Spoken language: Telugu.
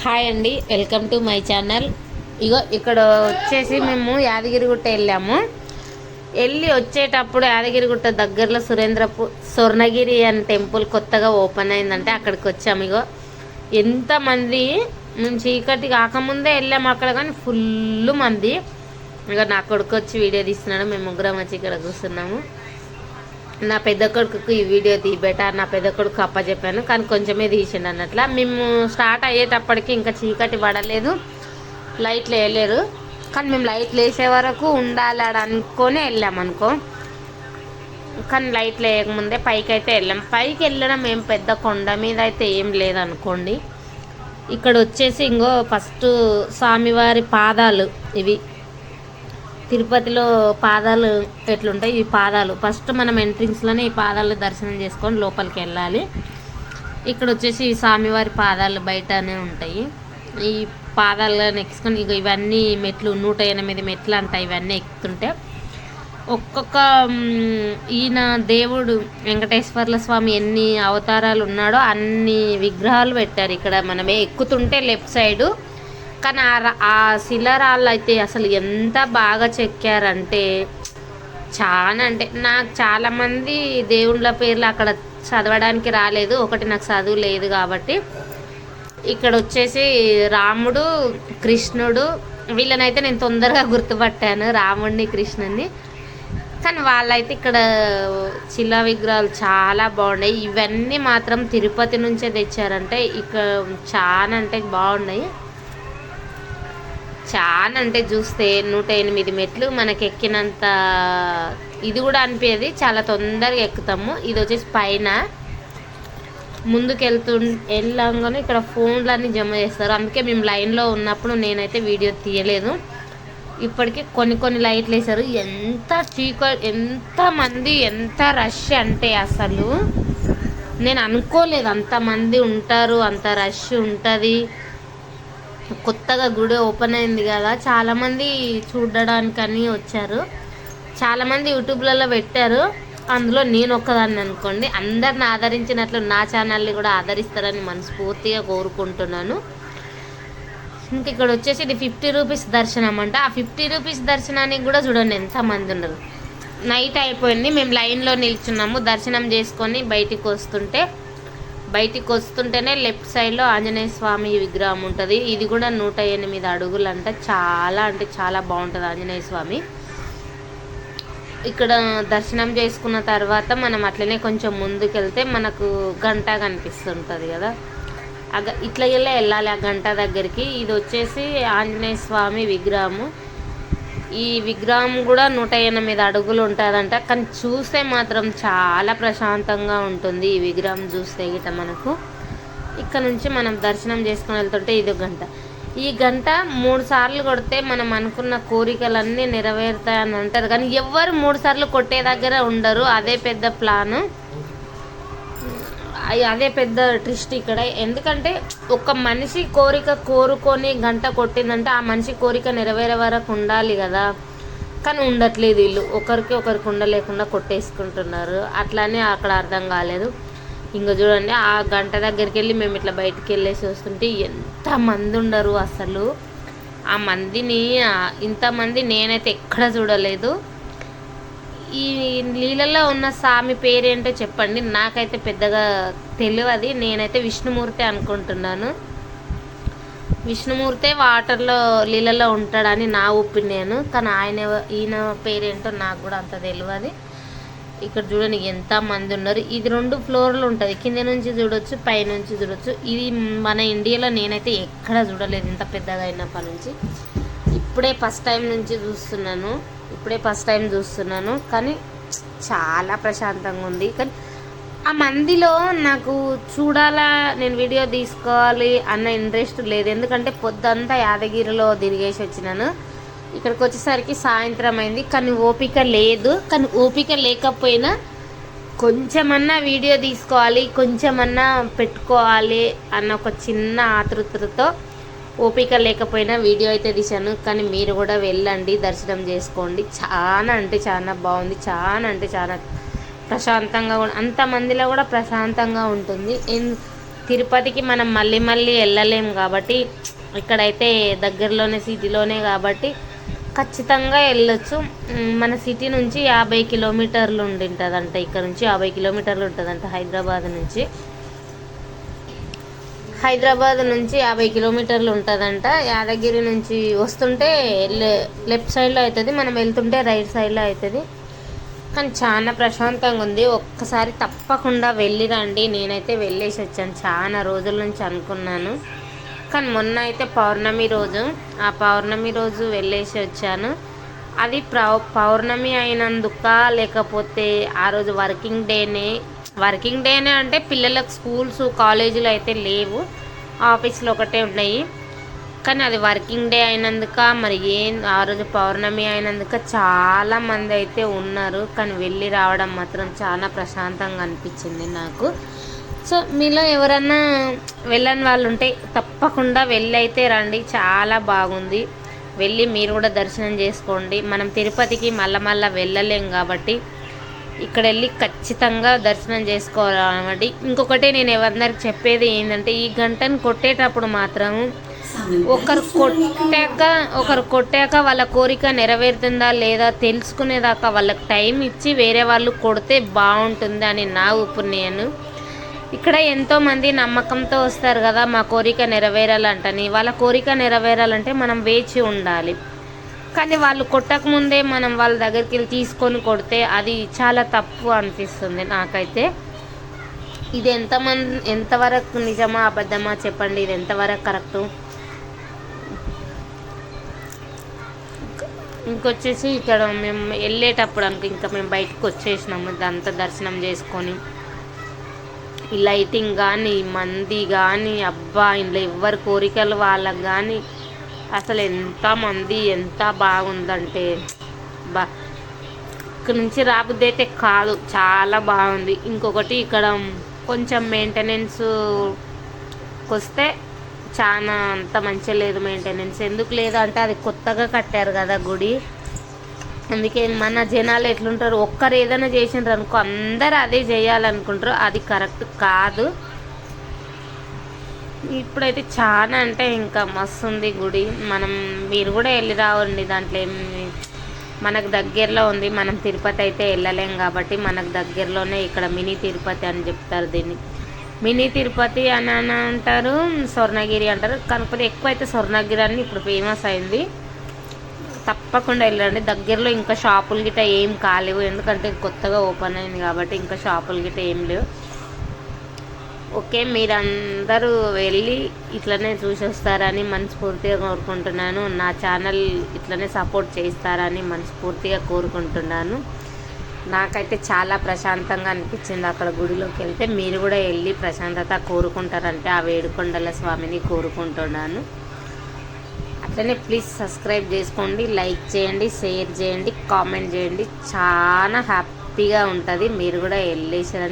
హాయ్ అండి, వెల్కమ్ టు మై ఛానల్. ఇగో ఇక్కడ వచ్చేసి మేము యాదగిరిగుట్ట వెళ్ళి వచ్చేటప్పుడు యాదగిరిగుట్ట దగ్గరలో స్వర్ణగిరి అనే టెంపుల్ కొత్తగా ఓపెన్ అయిందంటే అక్కడికి వచ్చాము. ఇగో ఎంతమంది, మేము చీకటి కాకముందే వెళ్ళాము అక్కడ, కానీ ఫుల్ మంది. ఇక నా కొడుకు వచ్చి వీడియో తీస్తున్నాడు, మేము ముగ్గురం వచ్చి ఇక్కడ కూర్చున్నాము. నా పెద్ద కొడుకుకు ఈ వీడియో తీయబెట్ట, నా పెద్ద కొడుకు అప్పచెప్పాను, కానీ కొంచెమే తీసిండు అన్నట్ల. మేము స్టార్ట్ అయ్యేటప్పటికి ఇంకా చీకటి పడలేదు, లైట్లు వేయలేరు, కానీ మేము లైట్లు వేసే వరకు ఉండాలి అనుకొని వెళ్ళామనుకో. కానీ లైట్లు వేయకముందే పైకి అయితే వెళ్ళాం. పైకి వెళ్ళడం ఏం పెద్ద కొండ మీద అయితే ఏం లేదనుకోండి. ఇక్కడ వచ్చేసి ఇంకో ఫస్ట్ స్వామివారి పాదాలు ఇవి. తిరుపతిలో పాదాలు ఎట్లుంటాయి, ఈ పాదాలు ఫస్ట్ మనం ఎంట్రింగ్స్లోనే ఈ పాదాలు దర్శనం చేసుకొని లోపలికి వెళ్ళాలి. ఇక్కడ వచ్చేసి ఈ స్వామివారి పాదాలు బయటనే ఉంటాయి. ఈ పాదాలను ఎక్కుకొని ఇక ఇవన్నీ మెట్లు 108 మెట్లు అంటాయి. ఇవన్నీ ఎక్కుతుంటే ఒక్కొక్క ఈయన దేవుడు వెంకటేశ్వర్ల స్వామి ఎన్ని అవతారాలు ఉన్నాడో అన్ని విగ్రహాలు పెట్టారు ఇక్కడ. మనమే ఎక్కుతుంటే లెఫ్ట్ సైడు, కానీ ఆ శిలరాళ్ళు అయితే అసలు ఎంత బాగా చెక్కారంటే చాలా, అంటే నాకు చాలామంది దేవుళ్ళ పేర్లు అక్కడ చదవడానికి రాలేదు. ఒకటి నాకు చదువు లేదు కాబట్టి ఇక్కడ వచ్చేసి రాముడు, కృష్ణుడు, వీళ్ళనైతే నేను తొందరగా గుర్తుపట్టాను, రాముడిని కృష్ణుడిని. కానీ వాళ్ళైతే ఇక్కడ శిలా విగ్రహాలు చాలా బాగున్నాయి. ఇవన్నీ మాత్రం తిరుపతి నుంచే తెచ్చారంటే ఇక్కడ చాలా అంటే బాగున్నాయి. చాలా అంటే చూస్తే 108 మెట్లు మనకి ఎక్కినంత ఇది కూడా అనిపించేది, చాలా తొందరగా ఎక్కుతాము. ఇది వచ్చేసి పైన ముందుకు వెళ్ళంగానే ఇక్కడ ఫోన్లన్నీ జమ చేస్తారు. అందుకే మేము లైన్లో ఉన్నప్పుడు నేనైతే వీడియో తీయలేదు. ఇప్పటికీ కొన్ని లైట్లు వేశారు. ఎంతమంది, ఎంత రష్ అంటే అసలు నేను అనుకోలేదు అంతమంది ఉంటారు, అంత రష్ ఉంటుంది. కొత్తగా గుడి ఓపెన్ అయింది కదా, చాలామంది చూడడానికని వచ్చారు. చాలామంది యూట్యూబ్లలో పెట్టారు, అందులో నేను ఒక్కదాన్ని అనుకోండి. అందరిని ఆదరించినట్లు నా ఛానల్ని కూడా ఆదరిస్తారని మనస్ఫూర్తిగా కోరుకుంటున్నాను. ఇంక ఇక్కడ వచ్చేసి ఇది 50 రూపీస్ దర్శనం అంట. ఆ 50 రూపీస్ దర్శనానికి కూడా చూడండి ఎంతమంది ఉన్నారు. నైట్ అయిపోయింది, మేము లైన్లో నిల్చున్నాము. దర్శనం చేసుకొని బయటికి వస్తుంటేనే లెఫ్ట్ సైడ్లో ఆంజనేయ స్వామి విగ్రహం ఉంటుంది. ఇది కూడా 108 అడుగులు అంట. చాలా అంటే చాలా బాగుంటుంది ఆంజనేయ స్వామి. ఇక్కడ దర్శనం చేసుకున్న తర్వాత మనం అట్లనే కొంచెం ముందుకెళ్తే మనకు గంట కనిపిస్తుంటుంది కదా, ఇట్లా వెళ్ళాలి ఆ గంట దగ్గరికి. ఇది వచ్చేసి ఆంజనేయ స్వామి విగ్రహము. ఈ విగ్రహం కూడా 108 అడుగులు ఉంటుందంట. కానీ చూస్తే మాత్రం చాలా ప్రశాంతంగా ఉంటుంది ఈ విగ్రహం చూస్తే గిట. మనకు ఇక్కడ నుంచి మనం దర్శనం చేసుకుని వెళ్తుంటే ఇది గంట. ఈ గంట 3 సార్లు కొడితే మనం అనుకున్న కోరికలన్నీ నెరవేరుతాయని అంటారు, కానీ ఎవ్వరు 3 సార్లు కొట్టే దగ్గర ఉండరు. అదే పెద్ద ప్లాను, అదే పెద్ద ట్విస్ట్ ఇక్కడ. ఎందుకంటే ఒక మనిషి కోరిక కోరుకొని గంట కొట్టిందంటే ఆ మనిషి కోరిక నెరవేరే వరకు ఉండాలి కదా, కానీ ఉండట్లేదు. వీళ్ళు ఒకరికి ఉండలేకుండా కొట్టేసుకుంటున్నారు. అట్లానే అక్కడ అర్థం కాలేదు. ఇంకా చూడండి ఆ గంట దగ్గరికి వెళ్ళి మేము ఇట్లా బయటికి వెళ్ళేసి వస్తుంటే ఎంతమంది ఉండరు అసలు. ఆ మందిని ఇంతమంది నేనైతే ఎక్కడ చూడలేదు. ఈ నీళ్ళల్లో ఉన్న స్వామి పేరేంటో చెప్పండి, నాకైతే పెద్దగా తెలియదు. నేనైతే విష్ణుమూర్తి అనుకుంటున్నాను. విష్ణుమూర్తే వాటర్లో నీళ్ళల్లో ఉంటాడని నా ఒపీనియన్, కానీ ఈయన పేరేంటో నాకు కూడా అంత తెలియదు. ఇక్కడ చూడండి ఎంతమంది ఉన్నారు. ఇది 2 ఫ్లోర్లు ఉంటుంది, కింద నుంచి చూడొచ్చు, పైనుంచి చూడొచ్చు. ఇది మన ఇండియాలో నేనైతే ఎక్కడ చూడలేదు ఇంత పెద్దగా అయినప్పటి నుంచి. ఇప్పుడే ఫస్ట్ టైం చూస్తున్నాను, కానీ చాలా ప్రశాంతంగా ఉంది. కానీ ఆ మందిలో నాకు చూడాలా, నేను వీడియో తీసుకోవాలి అన్న ఇంట్రెస్ట్ లేదు. ఎందుకంటే పొద్దంతా యాదగిరిలో తిరిగేసి వచ్చినాను. ఇక్కడికి వచ్చేసరికి సాయంత్రం అయింది, కానీ ఓపిక లేదు. కానీ ఓపిక లేకపోయినా కొంచెమన్నా వీడియో తీసుకోవాలి, కొంచెమన్నా పెట్టుకోవాలి అన్న ఒక చిన్న ఆతృతతో ఓపిక లేకపోయినా వీడియో అయితే తీశాను. కానీ మీరు కూడా వెళ్ళండి, దర్శనం చేసుకోండి. చాలా అంటే చాలా బాగుంది, చాలా అంటే చాలా ప్రశాంతంగా కూడా, అంతమందిలో కూడా ప్రశాంతంగా ఉంటుంది. తిరుపతికి మనం మళ్ళీ మళ్ళీ వెళ్ళలేం కాబట్టి ఇక్కడైతే దగ్గరలోనే సిటీలోనే కాబట్టి ఖచ్చితంగా వెళ్ళొచ్చు. మన సిటీ నుంచి 50 కిలోమీటర్లు ఉంటుందంట, ఇక్కడ నుంచి 50 కిలోమీటర్లు ఉంటుందంట. హైదరాబాద్ నుంచి 50 కిలోమీటర్లు ఉంటుందంట. యాదగిరి నుంచి వస్తుంటే లెఫ్ట్ సైడ్లో అవుతుంది, మనం వెళ్తుంటే రైట్ సైడ్లో అవుతుంది. కానీ చాలా ప్రశాంతంగా ఉంది. ఒక్కసారి తప్పకుండా వెళ్ళి రండి. నేనైతే వెళ్ళేసి వచ్చాను, చాలా రోజుల నుంచి అనుకున్నాను. కానీ మొన్న అయితే పౌర్ణమి రోజు, ఆ పౌర్ణమి రోజు వెళ్ళేసి వచ్చాను. అది పౌర్ణమి అయినందుక లేకపోతే ఆ రోజు వర్కింగ్ డేనే అంటే పిల్లలకు స్కూల్స్ కాలేజీలు అయితే లేవు, ఆఫీస్లో ఒకటే ఉన్నాయి. కానీ అది వర్కింగ్ డే అయినందుక మరి ఆ రోజు పౌర్ణమి అయినందుక చాలామంది అయితే ఉన్నారు. కానీ వెళ్ళి రావడం మాత్రం చాలా ప్రశాంతంగా అనిపించింది నాకు. సో మీలో ఎవరన్నా వెళ్ళని వాళ్ళు ఉంటే తప్పకుండా వెళ్ళి అయితే రండి, చాలా బాగుంది. వెళ్ళి మీరు కూడా దర్శనం చేసుకోండి. మనం తిరుపతికి మళ్ళా వెళ్ళలేం కాబట్టి ఇక్కడ వెళ్ళి ఖచ్చితంగా దర్శనం చేసుకోవాలండి. ఇంకొకటి నేను ఎవరందరికి చెప్పేది ఏంటంటే, ఈ గంటను కొట్టేటప్పుడు మాత్రం ఒకరు కొట్టాక వాళ్ళ కోరిక నెరవేరుతుందా లేదా తెలుసుకునేదాకా వాళ్ళకి టైం ఇచ్చి వేరే వాళ్ళు కొడితే బాగుంటుంది అని నా ఒపీనియన్. ఇక్కడ ఎంతోమంది నమ్మకంతో వస్తారు కదా, మా కోరిక నెరవేరాలంటని. వాళ్ళ కోరిక నెరవేరాలంటే మనం వేచి ఉండాలి. కానీ వాళ్ళు కొట్టకముందే మనం వాళ్ళ దగ్గరికి వెళ్ళి తీసుకొని కొడితే అది చాలా తప్పు అనిపిస్తుంది నాకైతే. ఇది ఎంతవరకు నిజమా అబద్ధమా చెప్పండి, ఇది ఎంతవరకు కరెక్టు. ఇంకొచ్చేసి ఇక్కడ మేము వెళ్ళేటప్పుడు ఇంకా మేము బయటకు వచ్చేసినాము, ఇదంతా దర్శనం చేసుకొని. ఈ లైటింగ్ కానీ మంది కానీ అబ్బా, ఇంట్లో ఎవరి కోరికలు వాళ్ళకి కానీ అసలు ఎంతమంది ఎంత బాగుందంటే ఇక్కడ నుంచి రాబుద్ది అయితే కాదు, చాలా బాగుంది. ఇంకొకటి ఇక్కడ కొంచెం మెయింటెనెన్స్కి వస్తే చాలా అంత మంచిగా లేదు మెయింటెనెన్స్. ఎందుకు లేదు అంటే అది కొత్తగా కట్టారు కదా గుడి, అందుకే. మన జనాలు ఎట్లుంటారు, ఒక్కరు ఏదైనా చేసిండ్రు అనుకో అందరు అదే చేయాలనుకుంటారు, అది కరెక్ట్ కాదు. ఇప్పుడైతే చాలా అంటే ఇంకా మస్తు ఉంది గుడి. మీరు కూడా వెళ్ళి రావండి, దాంట్లో మనకు దగ్గరలో ఉంది. మనం తిరుపతి అయితే వెళ్ళలేం కాబట్టి మనకు దగ్గరలోనే ఇక్కడ మినీ తిరుపతి అని చెప్తారు దీన్ని. మినీ తిరుపతి అని అంటారు, స్వర్ణగిరి అంటారు. కాకపోతే ఎక్కువైతే స్వర్ణగిరి అని ఇప్పుడు ఫేమస్ అయింది. తప్పకుండా వెళ్ళండి. దగ్గరలో ఇంకా షాపులు గిట్ట ఏం కాలేవు, ఎందుకంటే కొత్తగా ఓపెన్ అయింది కాబట్టి ఇంకా షాపులు గిట్ట ఏం లేవు. ఓకే, మీరందరూ వెళ్ళి ఇట్లనే చూసి వస్తారని మనస్ఫూర్తిగా కోరుకుంటున్నాను. నా ఛానల్ ఇట్లనే సపోర్ట్ చేస్తారని మనస్ఫూర్తిగా కోరుకుంటున్నాను. నాకైతే చాలా ప్రశాంతంగా అనిపించింది అక్కడ గుడిలోకి వెళ్తే. మీరు కూడా వెళ్ళి ప్రశాంతత కోరుకుంటారంటే ఆ వేడుకొండల స్వామిని కోరుకుంటున్నాను. అట్లనే ప్లీజ్ సబ్స్క్రైబ్ చేసుకోండి, లైక్ చేయండి, షేర్ చేయండి, కామెంట్ చేయండి. చాలా హ్యాపీగా ఉంటుంది. మీరు కూడా వెళ్ళేసారని